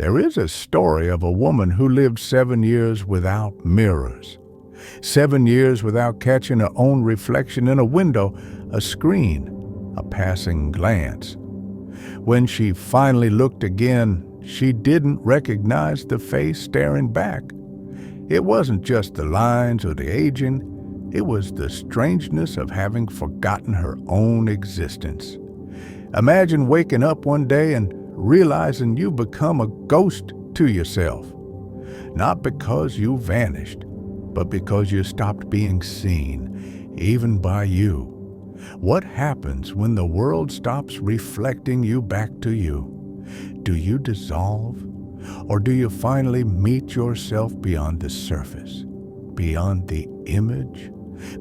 There is a story of a woman who lived 7 years without mirrors. 7 years without catching her own reflection in a window, a screen, a passing glance. When she finally looked again, she didn't recognize the face staring back. It wasn't just the lines or the aging, it was the strangeness of having forgotten her own existence. Imagine waking up one day and realizing you've become a ghost to yourself. Not because you vanished, but because you stopped being seen, even by you. What happens when the world stops reflecting you back to you? Do you dissolve? Or do you finally meet yourself beyond the surface, beyond the image,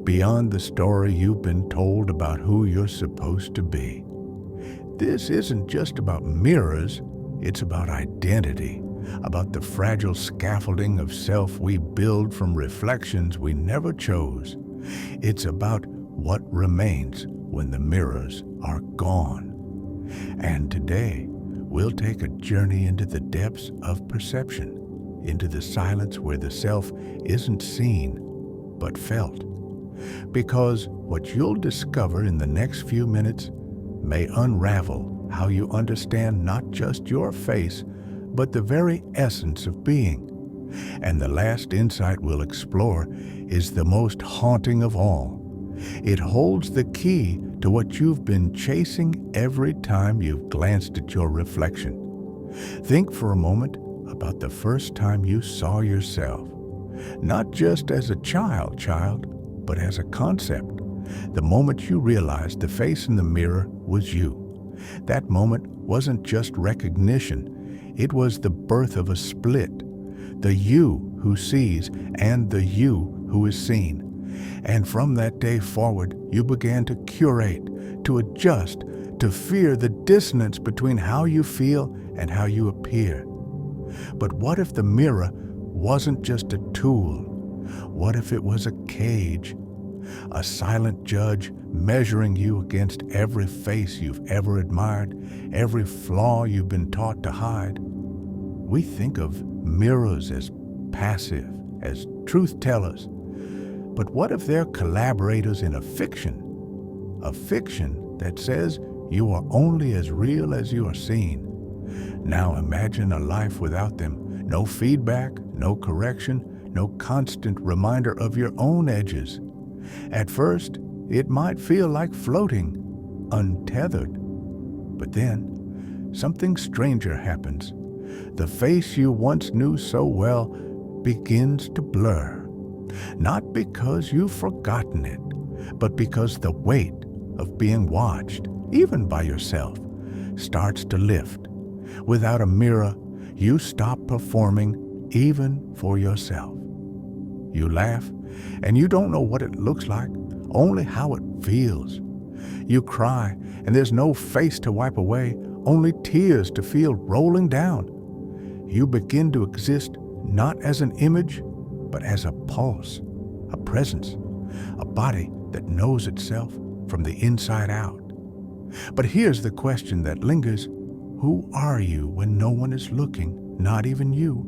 beyond the story you've been told about who you're supposed to be? This isn't just about mirrors, it's about identity, about the fragile scaffolding of self we build from reflections we never chose. It's about what remains when the mirrors are gone. And today, we'll take a journey into the depths of perception, into the silence where the self isn't seen, but felt. Because what you'll discover in the next few minutes may unravel how you understand not just your face, but the very essence of being. And the last insight we'll explore is the most haunting of all. It holds the key to what you've been chasing every time you've glanced at your reflection. Think for a moment about the first time you saw yourself, not just as a child, but as a concept. The moment you realized the face in the mirror was you. That moment wasn't just recognition, it was the birth of a split. The you who sees and the you who is seen. And from that day forward, you began to curate, to adjust, to fear the dissonance between how you feel and how you appear. But what if the mirror wasn't just a tool? What if it was a cage? A silent judge measuring you against every face you've ever admired, every flaw you've been taught to hide. We think of mirrors as passive, as truth tellers. But what if they're collaborators in a fiction that says you are only as real as you are seen? Now imagine a life without them. No feedback, no correction, no constant reminder of your own edges. At first, it might feel like floating, untethered. But then, something stranger happens. The face you once knew so well begins to blur. Not because you've forgotten it, but because the weight of being watched, even by yourself, starts to lift. Without a mirror, you stop performing even for yourself. You laugh, and you don't know what it looks like, only how it feels. You cry, and there's no face to wipe away, only tears to feel rolling down. You begin to exist not as an image, but as a pulse, a presence, a body that knows itself from the inside out. But here's the question that lingers. Who are you when no one is looking, not even you?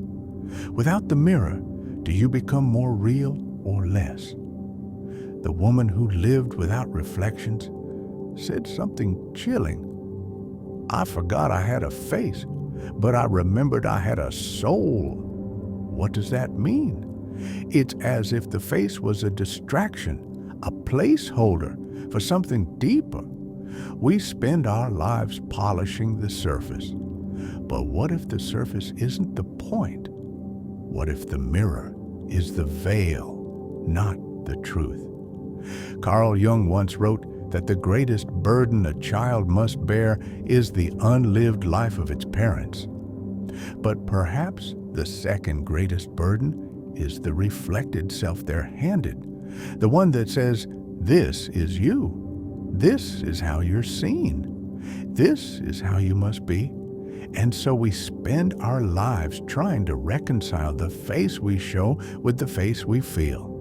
Without the mirror, do you become more real or less? The woman who lived without reflections said something chilling. I forgot I had a face, but I remembered I had a soul. What does that mean? It's as if the face was a distraction, a placeholder for something deeper. We spend our lives polishing the surface. But what if the surface isn't the point? What if the mirror is the veil, not the truth? Carl Jung once wrote that the greatest burden a child must bear is the unlived life of its parents. But perhaps the second greatest burden is the reflected self they're handed, the one that says, this is you. This is how you're seen. This is how you must be. And so we spend our lives trying to reconcile the face we show with the face we feel.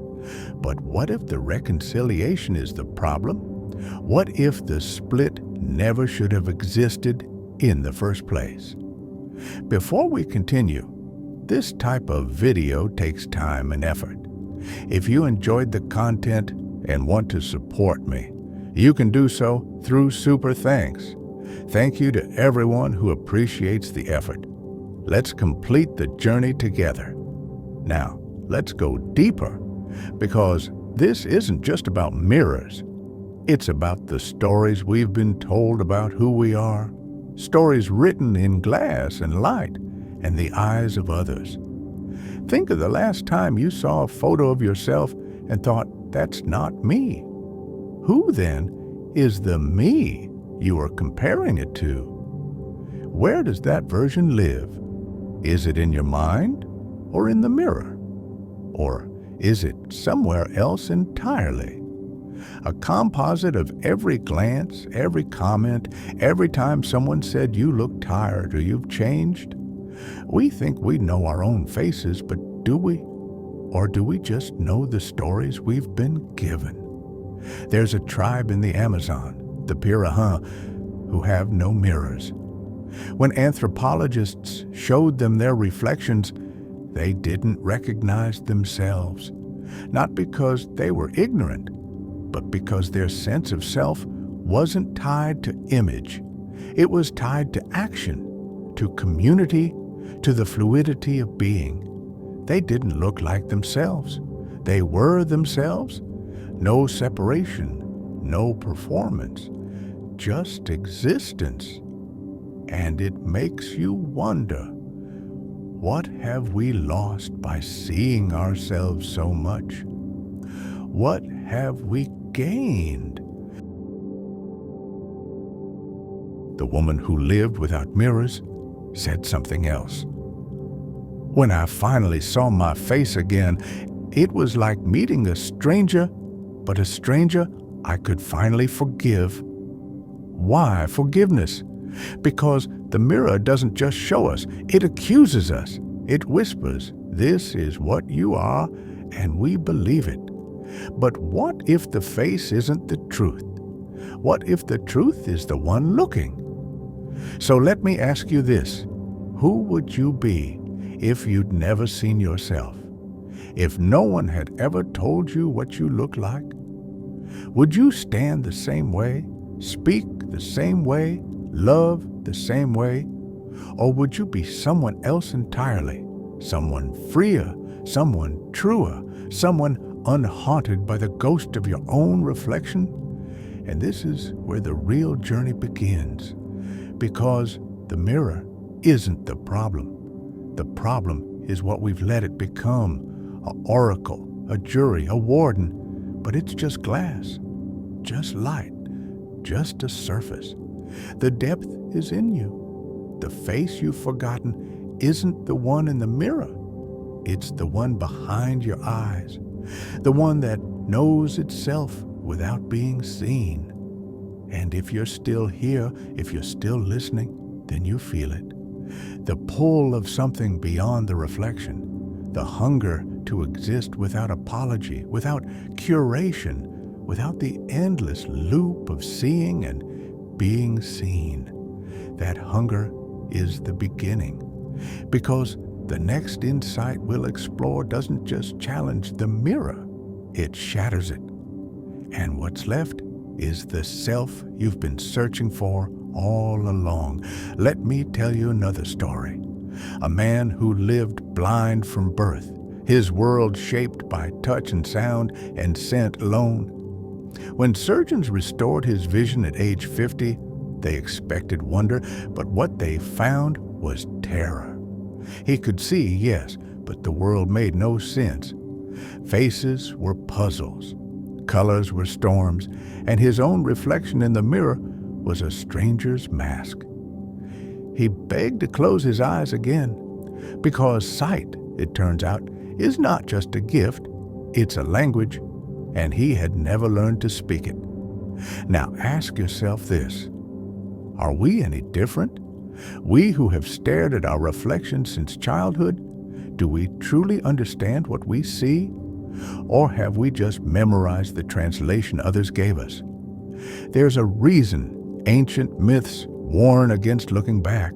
But what if the reconciliation is the problem? What if the split never should have existed in the first place? Before we continue, this type of video takes time and effort. If you enjoyed the content and want to support me, you can do so through Super Thanks. Thank you to everyone who appreciates the effort. Let's complete the journey together. Now, let's go deeper, because this isn't just about mirrors. It's about the stories we've been told about who we are, stories written in glass and light and the eyes of others. Think of the last time you saw a photo of yourself and thought, "That's not me." Who then is the me you are comparing it to? Where does that version live? Is it in your mind or in the mirror? Or is it somewhere else entirely? A composite of every glance, every comment, every time someone said you look tired or you've changed? We think we know our own faces, but do we? Or do we just know the stories we've been given? There's a tribe in the Amazon, the Piraha, who have no mirrors. When anthropologists showed them their reflections, they didn't recognize themselves, not because they were ignorant, but because their sense of self wasn't tied to image. It was tied to action, to community, to the fluidity of being. They didn't look like themselves. They were themselves. No separation, no performance, just existence. And it makes you wonder, what have we lost by seeing ourselves so much? What have we gained? The woman who lived without mirrors said something else. When I finally saw my face again, it was like meeting a stranger, but a stranger I could finally forgive. Why forgiveness? Because the mirror doesn't just show us, it accuses us. It whispers, "This is what you are," and we believe it. But what if the face isn't the truth? What if the truth is the one looking? So let me ask you this. Who would you be if you'd never seen yourself? If no one had ever told you what you look like? Would you stand the same way, speak the same way, love the same way? Or would you be someone else entirely? Someone freer, someone truer, someone unhaunted by the ghost of your own reflection? And this is where the real journey begins, because the mirror isn't the problem. The problem is what we've let it become, an oracle, a jury, a warden, but it's just glass, just light, just a surface. The depth is in you. The face you've forgotten isn't the one in the mirror. It's the one behind your eyes, the one that knows itself without being seen. And if you're still here, if you're still listening, then you feel it. The pull of something beyond the reflection, the hunger to exist without apology, without curation, without the endless loop of seeing and being seen. That hunger is the beginning, because the next insight we'll explore doesn't just challenge the mirror, it shatters it. And what's left is the self you've been searching for all along. Let me tell you another story. A man who lived blind from birth, his world shaped by touch and sound and scent alone. When surgeons restored his vision at age 50, they expected wonder, but what they found was terror. He could see, yes, but the world made no sense. Faces were puzzles, colors were storms, and his own reflection in the mirror was a stranger's mask. He begged to close his eyes again, because sight, it turns out, is not just a gift, it's a language, and he had never learned to speak it. Now ask yourself this: are we any different? We who have stared at our reflection since childhood, do we truly understand what we see? Or have we just memorized the translation others gave us? There's a reason ancient myths warn against looking back.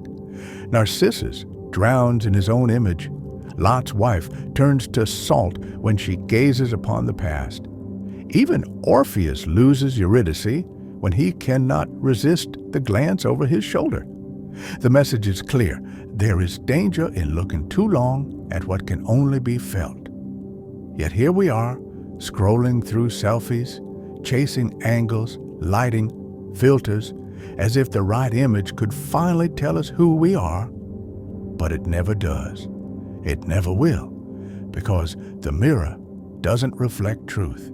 Narcissus drowns in his own image. Lot's wife turns to salt when she gazes upon the past. Even Orpheus loses Eurydice when he cannot resist the glance over his shoulder. The message is clear. There is danger in looking too long at what can only be felt. Yet here we are, scrolling through selfies, chasing angles, lighting, filters, as if the right image could finally tell us who we are. But it never does. It never will, because the mirror doesn't reflect truth.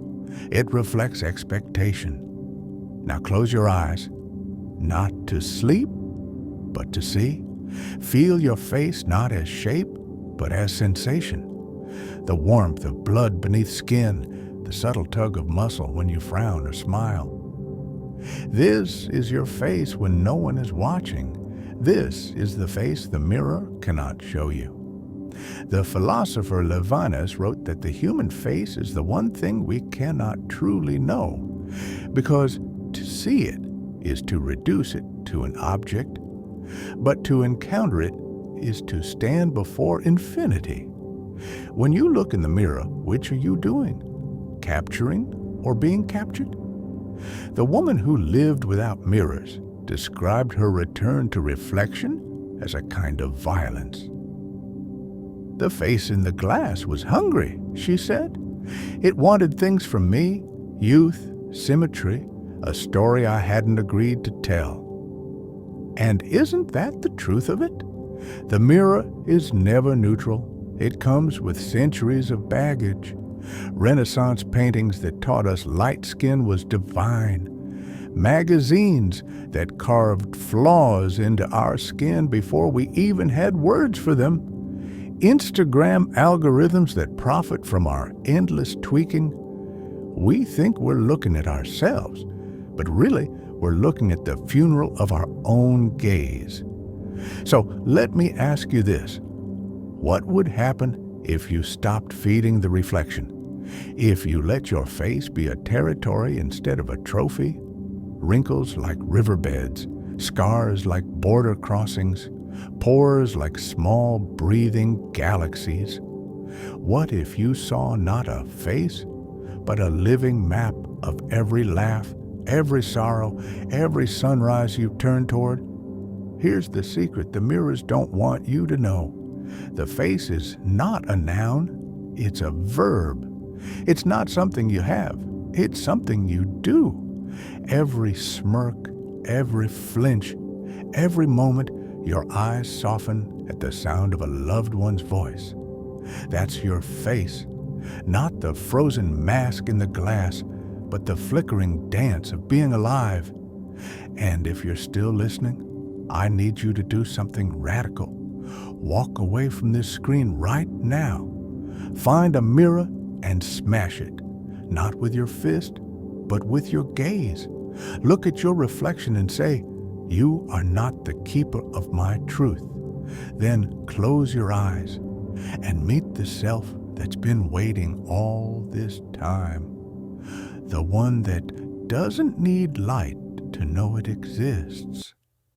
It reflects expectation. Now close your eyes, not to sleep, but to see. Feel your face not as shape, but as sensation. The warmth of blood beneath skin, the subtle tug of muscle when you frown or smile. This is your face when no one is watching. This is the face the mirror cannot show you. The philosopher Levinas wrote that the human face is the one thing we cannot truly know, because to see it is to reduce it to an object, but to encounter it is to stand before infinity. When you look in the mirror, which are you doing? Capturing or being captured? The woman who lived without mirrors described her return to reflection as a kind of violence. The face in the glass was hungry, she said. It wanted things from me, youth, symmetry, a story I hadn't agreed to tell. And isn't that the truth of it? The mirror is never neutral. It comes with centuries of baggage. Renaissance paintings that taught us light skin was divine. Magazines that carved flaws into our skin before we even had words for them. Instagram algorithms that profit from our endless tweaking. We think we're looking at ourselves, but really we're looking at the funeral of our own gaze. So let me ask you this. What would happen if you stopped feeding the reflection? If you let your face be a territory instead of a trophy? Wrinkles like riverbeds, scars like border crossings, pores like small breathing galaxies. What if you saw not a face, but a living map of every laugh, every sorrow, every sunrise you turn toward? Here's the secret the mirrors don't want you to know. The face is not a noun, it's a verb. It's not something you have, it's something you do. Every smirk, every flinch, every moment your eyes soften at the sound of a loved one's voice. That's your face, not the frozen mask in the glass, but the flickering dance of being alive. And if you're still listening, I need you to do something radical. Walk away from this screen right now. Find a mirror and smash it, not with your fist, but with your gaze. Look at your reflection and say, "You are not the keeper of my truth." Then close your eyes and meet the self that's been waiting all this time. The one that doesn't need light to know it exists.